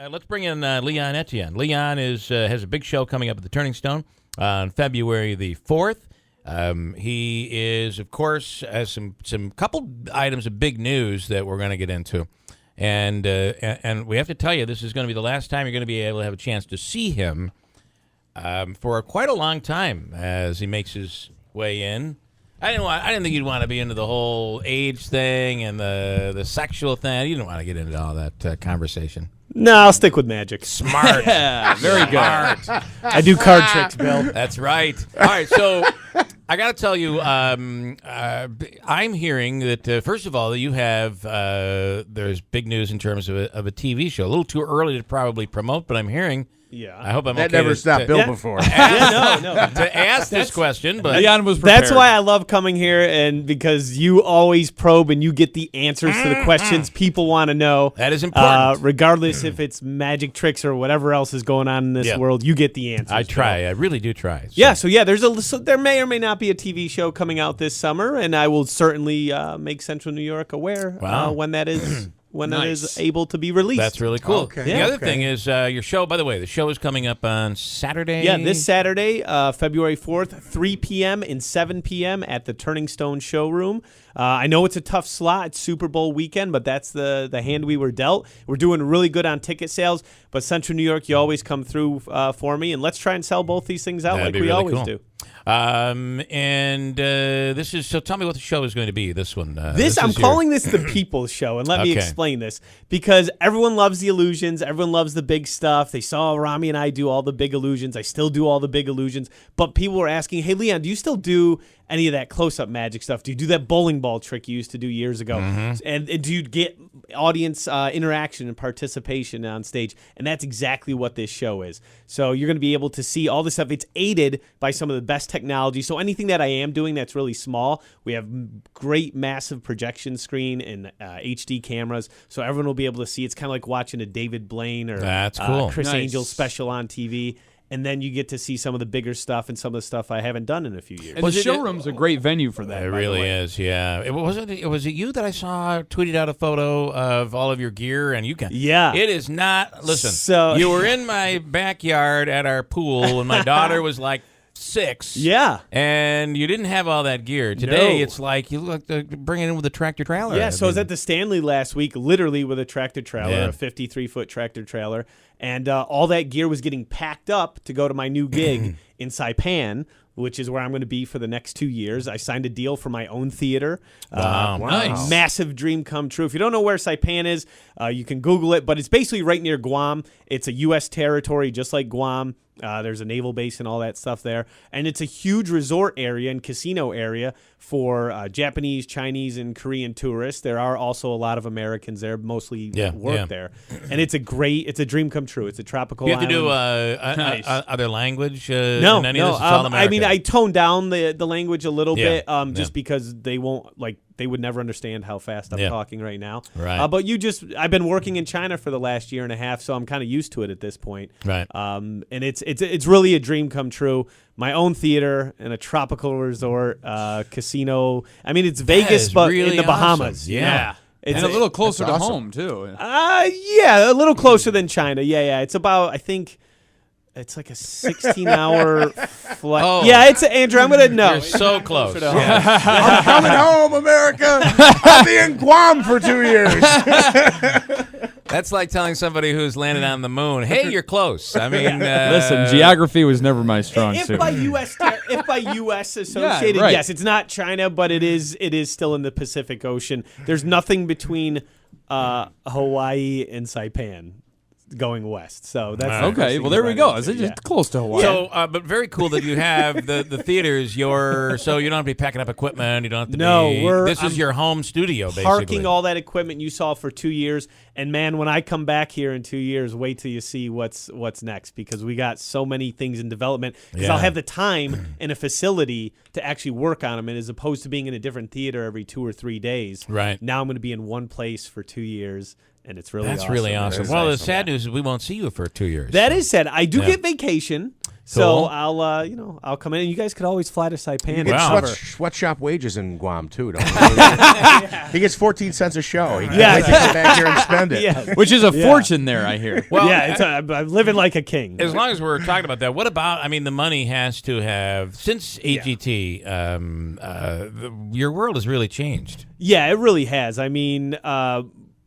let's bring in Leon Etienne. Leon has a big show coming up at the Turning Stone on February the 4th. He is, of course, has some couple items of big news that we're going to get into. And we have to tell you, this is going to be the last time you're going to be able to have a chance to see him for quite a long time as he makes his way in. I didn't think you'd want to be into the whole age thing and the sexual thing. You didn't want to get into all that conversation. No, I'll stick with magic. Smart. Yeah, very good. I do card tricks, Bill. That's right. All right, so I got to tell you, I'm hearing that, first of all, that you have, there's big news in terms of a TV show. A little too early to probably promote, but I'm hearing. Yeah, I hope I'm that okay. Never stopped Bill before. To ask this question, but Leon was prepared. That's why I love coming here, and because you always probe and you get the answers to the questions people want to know. That is important. Regardless if it's magic tricks or whatever else is going on in this world, you get the answers. I try. I really do try. So. There may or may not be a TV show coming out this summer, and I will certainly make Central New York aware when that is. When it is able to be released. That's really cool. Okay. The other thing is your show, by the way, the show is coming up on Saturday. Yeah, this Saturday, February 4th, 3 p.m. and 7 p.m. at the Turning Stone Showroom. I know it's a tough slot. It's Super Bowl weekend, but that's the hand we were dealt. We're doing really good on ticket sales, but Central New York, you always come through for me, and let's try and sell both these things out That'd like we really always cool. do. This is, so tell me what the show is going to be, this one. I'm calling this the People's Show, and let me explain this, because everyone loves the illusions, everyone loves the big stuff. They saw Rami and I do all the big illusions. I still do all the big illusions, but people were asking, hey, Leon, do you still do any of that close-up magic stuff? Do you do that bowling ball trick you used to do years ago? And do you get audience interaction and participation on stage? And that's exactly what this show is. So you're going to be able to see all this stuff. It's aided by some of the best technology. So anything that I am doing that's really small, we have great massive projection screen and HD cameras, so everyone will be able to see. It's kind of like watching a David Blaine or That's cool. Chris Angel special on TV. And then you get to see some of the bigger stuff and some of the stuff I haven't done in a few years. And the showroom's a great venue for that. It really is, yeah. Was it you that I saw tweeted out a photo of all of your gear? And you can. Yeah. It is not. Listen, So, you were in my backyard at our pool, and my daughter was like 6. Yeah. And you didn't have all that gear. Today, No. it's like you look bring it in with a tractor trailer. Yeah, so I was at the Stanley last week, literally with a tractor trailer, Yeah. a 53-foot tractor trailer, and all that gear was getting packed up to go to my new gig in Saipan, which is where I'm going to be for the next 2 years. I signed a deal for my own theater. Wow. Nice. Massive dream come true. If you don't know where Saipan is, you can Google it, but it's basically right near Guam. It's a U.S. territory, just like Guam. There's a naval base and all that stuff there. And it's a huge resort area and casino area for Japanese, Chinese, and Korean tourists. There are also a lot of Americans there, mostly work there. And it's a dream come true. It's a tropical island. You have to do other language? No. In any of this? It's all I mean, American. I toned down the language a little bit just Yeah. because they won't, they would never understand how fast I'm talking right now. Right. But I've been working in China for the last year and a half, so I'm kind of used to it at this point. Right. And it's really a dream come true. My own theater in a tropical resort, casino. I mean, it's Vegas, is but really in the Bahamas. awesome. you Yeah. know? It's And a little closer to awesome. home, too. yeah, a little closer than China. Yeah. It's about, I think, it's like a 16-hour flight. Oh. Yeah, it's Andrew. I'm gonna know. You're so close. I'm coming home, America. I'll be in Guam for 2 years. That's like telling somebody who's landed on the moon, hey, you're close. I mean, Listen, geography was never my strong If suit. by U.S. associated, Yeah, right. yes, it's not China, but it is still in the Pacific Ocean. There's nothing between Hawaii and Saipan going west. So that's the first Okay, thing well, to there we run go. into, It's just yeah. close to Hawaii. So, but very cool that you have the theaters. So you don't have to be packing up equipment. You don't have to be. This is your home studio, basically. Parking all that equipment you saw for 2 years, and man, when I come back here in 2 years, wait till you see what's next, because we got so many things in development. Because Yeah. I'll have the time and a facility to actually work on them, and as opposed to being in a different theater every 2 or 3 days. Right. Now I'm going to be in one place for 2 years. And it's really That's awesome. really awesome. That is Well, the awesome. sad news is we won't see you for 2 years. That is said. I do Yeah. get vacation. So I'll come in, and you guys could always fly to Saipan. You get Wow. sweatshop wages in Guam too, don't you? He gets 14 cents a show. He can't wait to come back here and spend it. Yeah. Which is a fortune there, I hear. Well, I'm living like a king. as long as we're talking about that, what about? I mean, the money has to have since AGT. Your world has really changed. Yeah, it really has. I mean,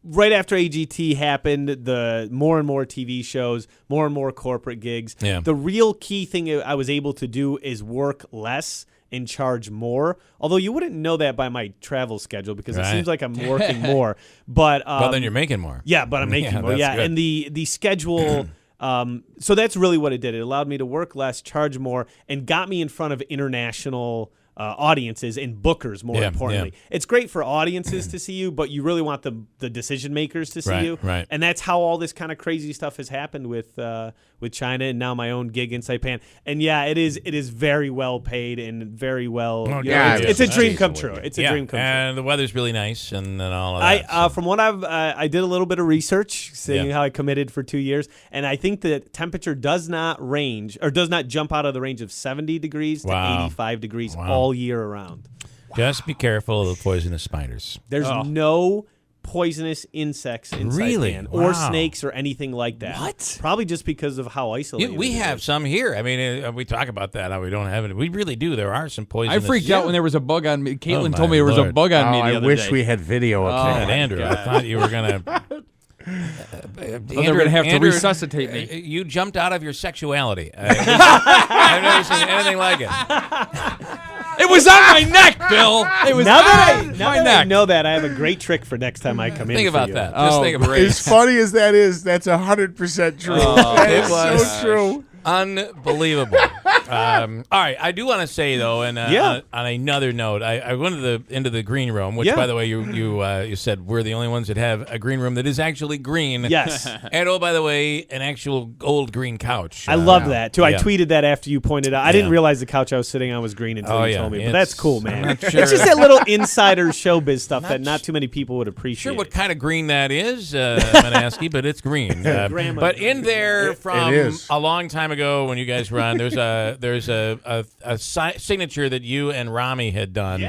right after AGT happened, the more and more TV shows, more and more corporate gigs. Yeah. The real key thing I was able to do is work less and charge more. Although you wouldn't know that by my travel schedule because it seems like I'm working more. But Well, then you're making more. yeah, but I'm making more. that's Yeah, good. and the schedule. So that's really what it did. It allowed me to work less, charge more, and got me in front of international audiences and bookers, more importantly. It's great for audiences to see you, but you really want the decision makers to see you. Right. And that's how all this kind of crazy stuff has happened with China and now my own gig in Saipan. And yeah, it is very well paid and very well. It's a dream come true. It's a dream come true. And the weather's really nice and all of that. From what I did a little bit of research, seeing how I committed for 2 years, and I think the temperature does not jump out of the range of 70 degrees to 85 degrees all year around. Just be careful of the poisonous spiders. There's no poisonous insects in Saipan or snakes or anything like that. What? Probably just because of how isolated We it have is. some here. I mean, we talk about that. How we don't have it. We really do. There are some poisonous. I freaked out when there was a bug on me. Caitlin my told me there was a Lord. bug on me the I other wish day. we had video of God, that. Andrew, I thought you were going to. They were going to have to resuscitate me. You jumped out of your sexuality. I've never seen anything like it. It was on my neck, Bill. It was Now that on I my neck. know that, I have a great trick for next time I come in. Think for about you. that. Just think about great. As funny as that is, that's 100% true. It was so true. unbelievable. All right, I do want to say though, and on another note, I went into the green room, which by the way, you said we're the only ones that have a green room that is actually green. Yes. And oh, by the way, an actual old green couch. I love that too. I Yeah. tweeted that after you pointed out. I didn't realize the couch I was sitting on was green until you told me. But that's cool, man. I'm not sure. It's just that little insider showbiz stuff that not too many people would appreciate. Sure, what kind of green that is, I'm going to ask you, but it's green. Grandma But in there from is. a long time ago when you guys were on, there's a signature that you and Rami had done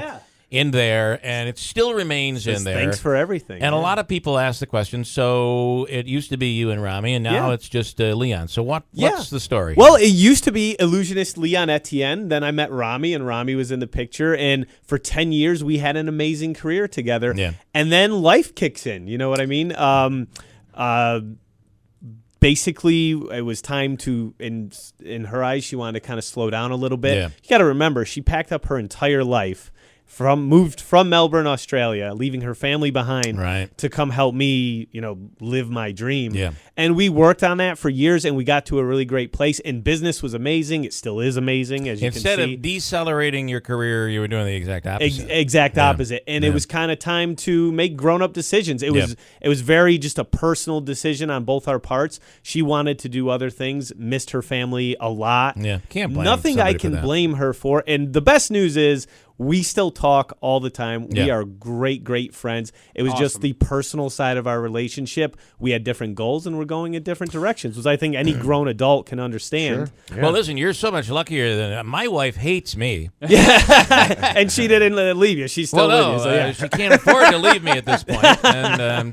in there, and it still remains in there. Thanks for everything. And a lot of people ask the question, so it used to be you and Rami, and now it's just Leon. So what's the story? Well, it used to be illusionist Leon Etienne. Then I met Rami, and Rami was in the picture. And for 10 years, we had an amazing career together. Yeah. And then life kicks in. You know what I mean? Basically, it was time to, in her eyes, she wanted to kind of slow down a little bit. Yeah. You got to remember, she packed up her entire life, moved from Melbourne, Australia, leaving her family behind to come help me, live my dream. Yeah. And we worked on that for years, and we got to a really great place. And business was amazing. It still is amazing, as you Instead can see. of decelerating your career, you were doing the exact opposite. Exact opposite. And it was kind of time to make grown-up decisions. It was very just a personal decision on both our parts. She wanted to do other things, missed her family a lot. Yeah, can't blame Nothing I somebody for can that. blame her for. And the best news is we still talk all the time. We Yeah. are great, great friends. It was just the personal side of our relationship. We had different goals, and we're going in different directions, which I think any grown adult can understand. Sure. Yeah. Well, listen, you're so much luckier than my wife hates me. And she didn't leave you. She's still Well, no, with you. So yeah. she can't afford to leave me at this point. And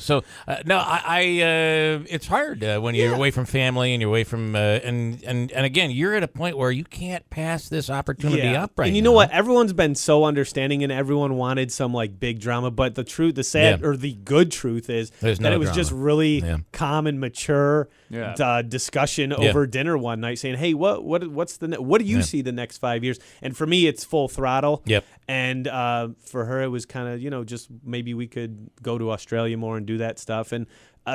it's hard when you're away from family and you're away from and again, you're at a point where you can't pass this opportunity up right now. And you know what? Everyone's been so understanding, and everyone wanted some like big drama. But the truth, the sad or the good truth is There's that no it was drama. just really calm and mature discussion over dinner one night, saying, "Hey, what do you see the next 5 years?" And for me, it's full throttle. Yep. And for her, it was kind of just maybe we could go to Australia more and do that stuff. And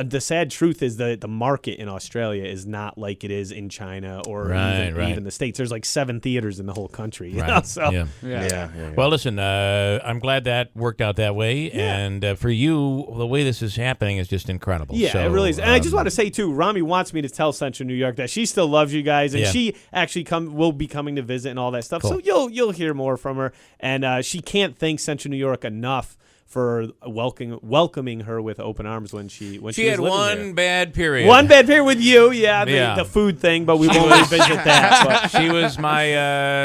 the sad truth is that the market in Australia is not like it is in China or even the States. There's like 7 theaters in the whole country. You know? So Yeah. Well, listen, I'm glad that worked out that way, and for you, the way this is happening is just incredible. Yeah, So, it really is. And I just want to say too, Rami wants me to tell Central New York that she still loves you guys, and she actually will be coming to visit and all that stuff. Cool. So you'll hear more from her, and she can't thank Central New York enough for welcoming her with open arms when she had was one there. bad period. One bad period with you, the food thing, but we won't revisit that. She was my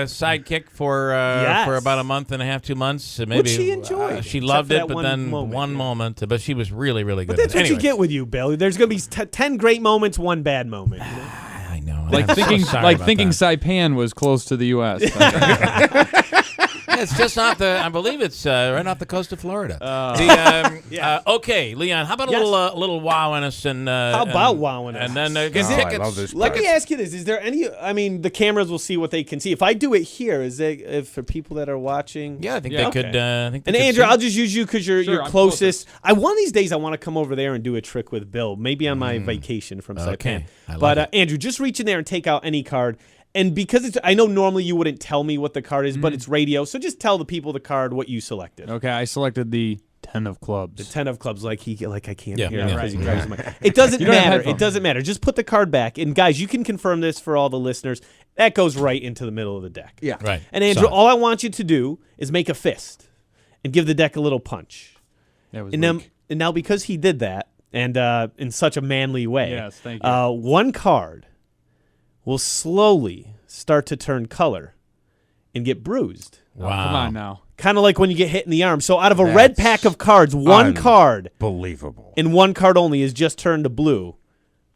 sidekick for about a month and a half, 2 months. Maybe Which she enjoyed. She loved it, but one then moment, one moment. But she was really, really good. But that's at it. what you get with you, Bill. There's going to be 10 great moments, one bad moment. You know? I know. Like thinking Saipan was close to the U.S. It's just off I believe it's right off the coast of Florida. Okay, Leon, how about a little wowing us? How about wowing us? And then I love this Let me ask you this. Is there any, the cameras will see what they can see. If I do it here, is it for people that are watching? Yeah, I think they could. And Andrew, I'll just use you because you're closest. One of these days, I want to come over there and do a trick with Bill, maybe on my vacation from Saipan. But Andrew, just reach in there and take out any card. And because I know normally you wouldn't tell me what the card is, but it's radio, so just tell the people the card what you selected. Okay, I selected the 10 of clubs. The 10 of clubs, I can't hear him because he drives my. It doesn't matter. It doesn't matter. Just put the card back. And guys, you can confirm this for all the listeners. That goes right into the middle of the deck. Yeah. Right. And Andrew, all I want you to do is make a fist and give the deck a little punch. That was and now because he did that and in such a manly way, yes, thank you. One card will slowly start to turn color and get bruised. Wow. Oh, come on now. Kind of like when you get hit in the arm. So out of a red pack of cards, one card. Unbelievable. And one card only is just turned to blue.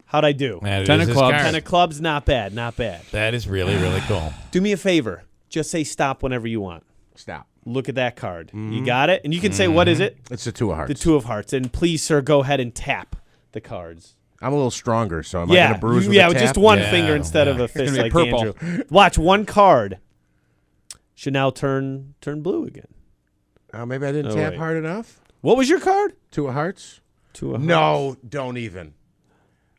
How'd I do? 10 of clubs. 10 of clubs, not bad, not bad. That is really, really cool. Do me a favor. Just say stop whenever you want. Stop. Look at that card. You got it? And you can say, what is it? It's the 2 of hearts. The 2 of hearts. And please, sir, go ahead and tap the cards. I'm a little stronger, so am I going to bruise with a with tap? just one finger instead of a fist like purple. Andrew. Watch, one card should now turn blue again. Maybe I didn't tap hard enough. What was your card? 2 of hearts? 2 of hearts. No, don't even.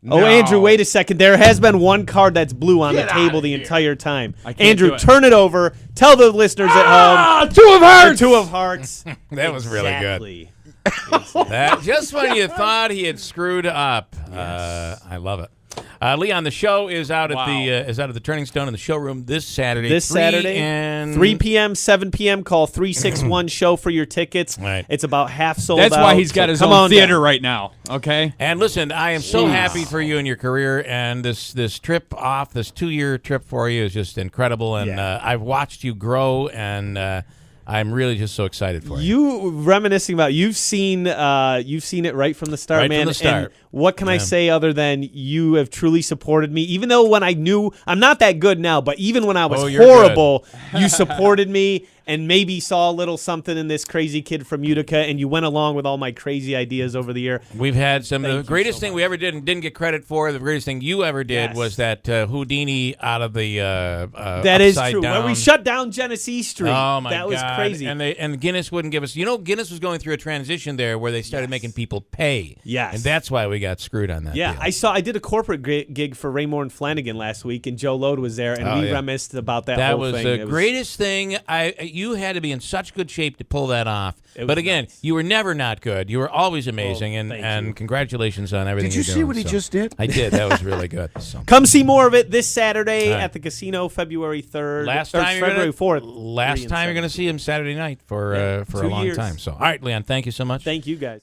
Oh, No. Andrew, wait a second. There has been one card that's blue on the table the entire time. Andrew, turn it over. Tell the listeners at home. 2 of hearts! 2 of hearts. That was really good. Exactly. That just when you thought he had screwed up. I love it. Leon, the show is out at the Turning Stone in the showroom this Saturday. 3 p.m., 7 p.m. Call 361-SHOW for your tickets. Right. It's about half sold out. That's why he's got his own theater right now. Okay. And listen, I am so happy for you and your career, and this trip off, this 2-year trip for you is just incredible. And I've watched you grow, and I'm really just so excited for you. You reminiscing about you've seen it right from the start, right man. From the start. And what can I say other than you have truly supported me? Even though when I knew I'm not that good now, but even when I was horrible, you supported me and maybe saw a little something in this crazy kid from Utica, and you went along with all my crazy ideas over the year. We've had some. The greatest thing we ever did and didn't get credit for, the greatest thing you ever did was that Houdini out of the that is true. Down. When we shut down Genesee Street. Oh, my God. That was crazy. And Guinness wouldn't give us. Guinness was going through a transition there where they started making people pay. Yes. And that's why we got screwed on that deal. I did a corporate gig for Raymore and Flanagan last week, and Joe Lode was there, and we reminisced about that whole thing. That was the greatest thing. You had to be in such good shape to pull that off. But again, you were never not good. You were always amazing, and congratulations on everything you're doing. Did you see what he just did? I did. That was really good. So. Come see more of it this Saturday at the casino, February 3rd. February 4th. Last time you're going to see him Saturday night for a long time. So, all right, Leon, thank you so much. Thank you, guys.